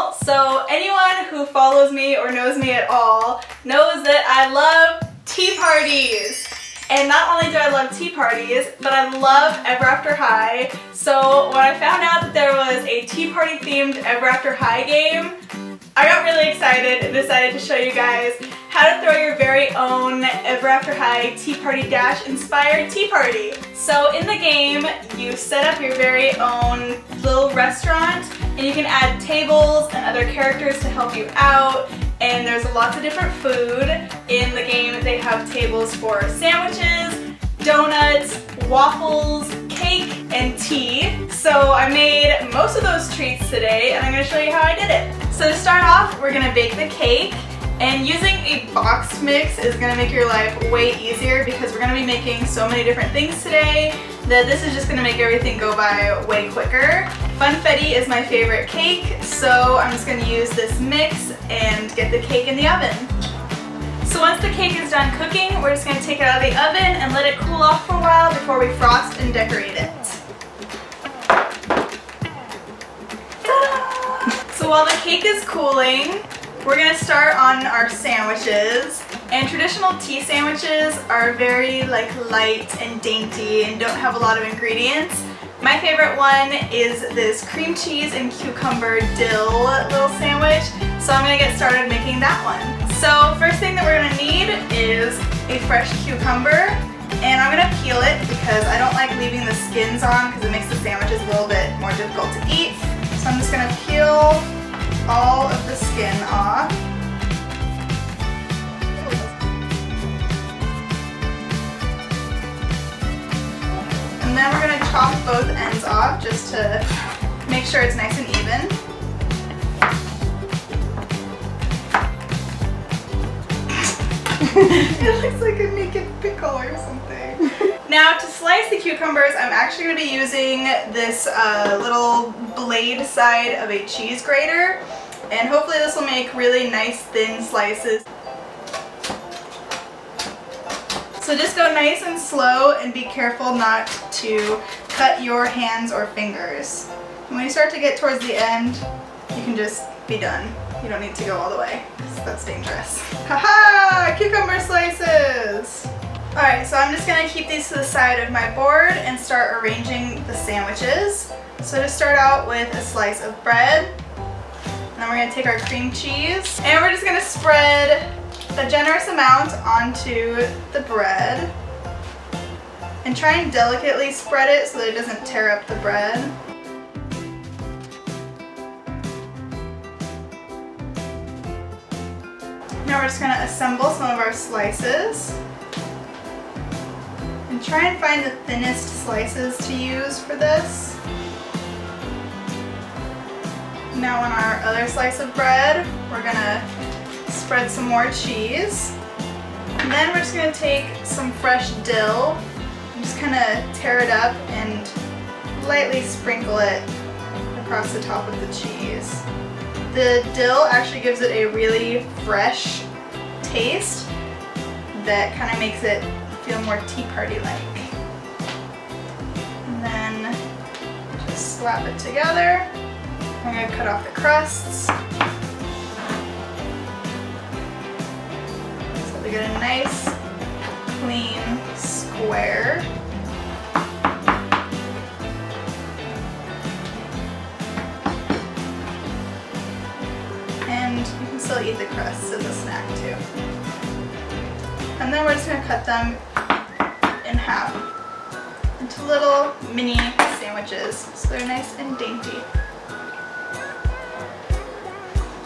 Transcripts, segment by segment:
channel, so anyone who follows me or knows me at all knows that I love tea parties. And not only do I love tea parties, but I love Ever After High. So when I found out that there was a tea party themed Ever After High game, I got really excited and decided to show you guys how to throw your very own Ever After High Tea Party Dash inspired tea party. So in the game, you set up your very own little restaurant and you can add tables and other characters to help you out. And there's lots of different food. In the game, they have tables for sandwiches, donuts, waffles, cake, and tea. So I made most of those treats today and I'm going to show you how I did it. So to start off, we're going to bake the cake. And using a boxed mix is going to make your life way easier because we're going to be making so many different things today that this is just going to make everything go by way quicker. Funfetti is my favorite cake, so I'm just going to use this mix and get the cake in the oven. So once the cake is done cooking, we're just going to take it out of the oven and let it cool off for a while before we frost and decorate it. So while the cake is cooling, we're going to start on our sandwiches. And traditional tea sandwiches are very light and dainty and don't have a lot of ingredients. My favorite one is this cream cheese and cucumber dill little sandwich. So I'm going to get started making that one. So first thing that we're going to need is a fresh cucumber. And I'm going to peel it because I don't like leaving the skins on because it makes the sandwiches a little bit more difficult to eat. So I'm just going to peel all of the skin off. And then we're going to chop both ends off just to make sure it's nice and even. It looks like a naked pickle or something. Now to slice the cucumbers, I'm actually going to be using this little blade side of a cheese grater, and hopefully this will make really nice thin slices. So just go nice and slow and be careful not to cut your hands or fingers. And when you start to get towards the end, you can just be done. You don't need to go all the way, because that's dangerous. Haha! Cucumber slices! Alright, so I'm just going to keep these to the side of my board and start arranging the sandwiches. So to start out with a slice of bread, and then we're going to take our cream cheese, and we're just going to spread a generous amount onto the bread. And try and delicately spread it so that it doesn't tear up the bread. Now we're just going to assemble some of our slices. And try and find the thinnest slices to use for this. Now on our other slice of bread, we're going to spread some more cheese. And then we're just going to take some fresh dill and just kind of tear it up and lightly sprinkle it across the top of the cheese. The dill actually gives it a really fresh taste that kind of makes it feel more tea party-like. And then just slap it together. I'm going to cut off the crusts. So we get a nice, clean square. And you can still eat the crusts as a snack too. And then we're just going to cut them in half into little mini sandwiches so they're nice and dainty.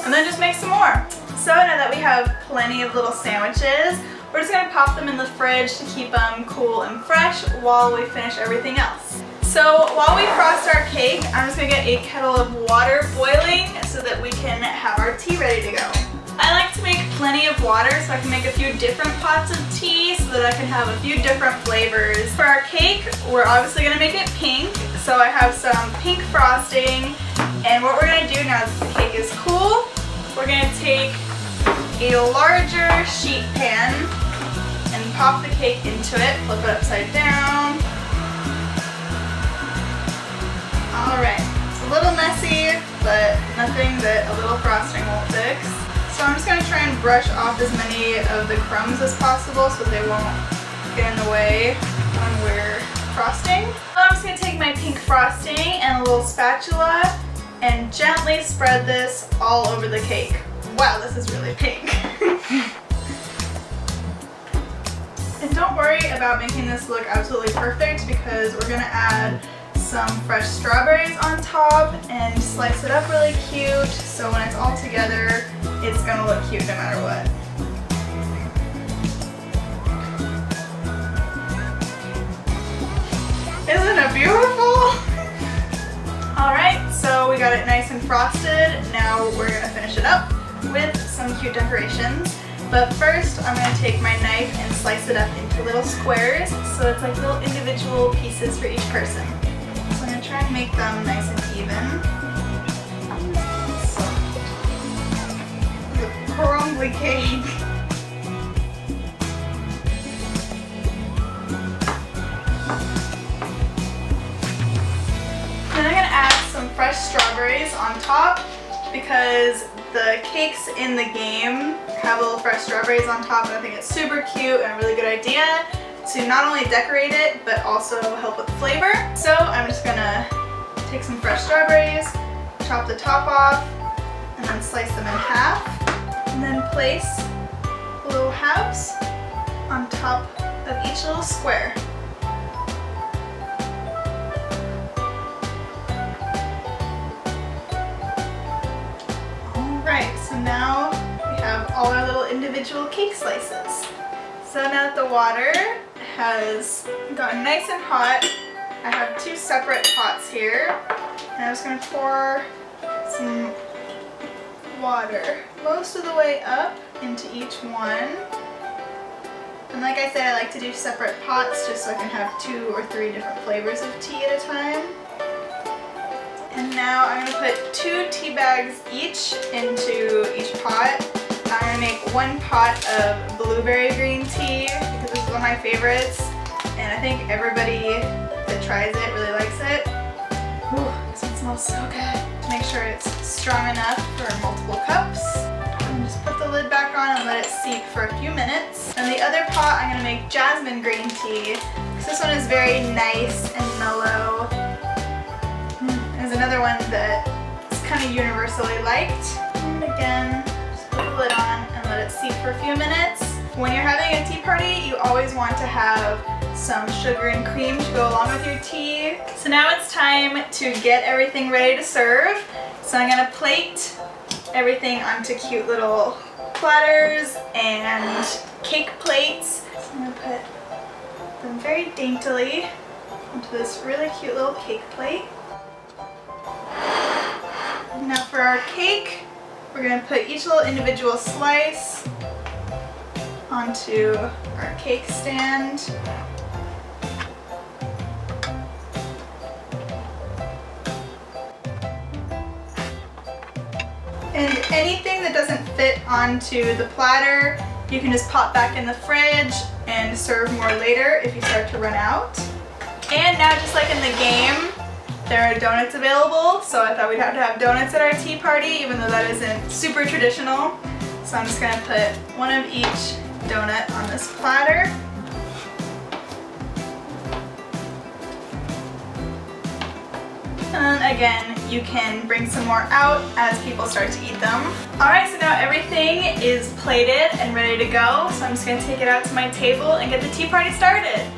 And then just make some more. So now that we have plenty of little sandwiches, we're just going to pop them in the fridge to keep them cool and fresh while we finish everything else. So while we frost our cake, I'm just going to get a kettle of water boiling so that we can have our tea ready to go. I like to make plenty of water so I can make a few different pots of tea so that I can have a few different flavors. For our cake, we're obviously going to make it pink, so I have some pink frosting, and what we're going to do now that the cake is cool, we're going to take a larger sheet pan and pop the cake into it, flip it upside down. Alright, it's a little messy, but nothing that a little frosting won't fix. So I'm just going to try and brush off as many of the crumbs as possible so they won't get in the way when we're frosting. So I'm just going to take my pink frosting and a little spatula and gently spread this all over the cake. Wow, this is really pink. And don't worry about making this look absolutely perfect because we're gonna add some fresh strawberries on top and slice it up really cute so when it's all together, it's gonna look cute no matter what. Isn't it beautiful? Alright, so we got it nice and frosted. Now we're gonna finish it up with some cute decorations. But first, I'm going to take my knife and slice it up into little squares so it's like little individual pieces for each person. So I'm going to try and make them nice and even. So, the crumbly cake. Then I'm going to add some fresh strawberries on top because the cakes in the game have little fresh strawberries on top and I think it's super cute and a really good idea to not only decorate it but also help with the flavor. So I'm just gonna take some fresh strawberries, chop the top off, and then slice them in half, and then place little halves on top of each little square. Alright, so now we have all our little individual cake slices. So now that the water has gotten nice and hot, I have two separate pots here, and I'm just going to pour some water most of the way up into each one. And like I said, I like to do separate pots just so I can have 2 or 3 different flavors of tea at a time. And now I'm going to put 2 tea bags each into each pot. I'm going to make 1 pot of blueberry green tea because this is one of my favorites and I think everybody that tries it really likes it. Ooh, this one smells so good. Make sure it's strong enough for multiple cups. And just put the lid back on and let it steep for a few minutes. And the other pot I'm going to make jasmine green tea because this one is very nice and mellow. There's another one that is kind of universally liked. And again, just put the lid on and let it steep for a few minutes. When you're having a tea party, you always want to have some sugar and cream to go along with your tea. So now it's time to get everything ready to serve. So I'm going to plate everything onto cute little platters and cake plates. So I'm going to put them very daintily onto this really cute little cake plate. Now for our cake, we're going to put each little individual slice onto our cake stand. And anything that doesn't fit onto the platter, you can just pop back in the fridge and serve more later if you start to run out. And now, just like in the game, there are donuts available, so I thought we'd have to have donuts at our tea party, even though that isn't super traditional. So I'm just going to put 1 of each donut on this platter. And then again, you can bring some more out as people start to eat them. Alright, so now everything is plated and ready to go, so I'm just going to take it out to my table and get the tea party started.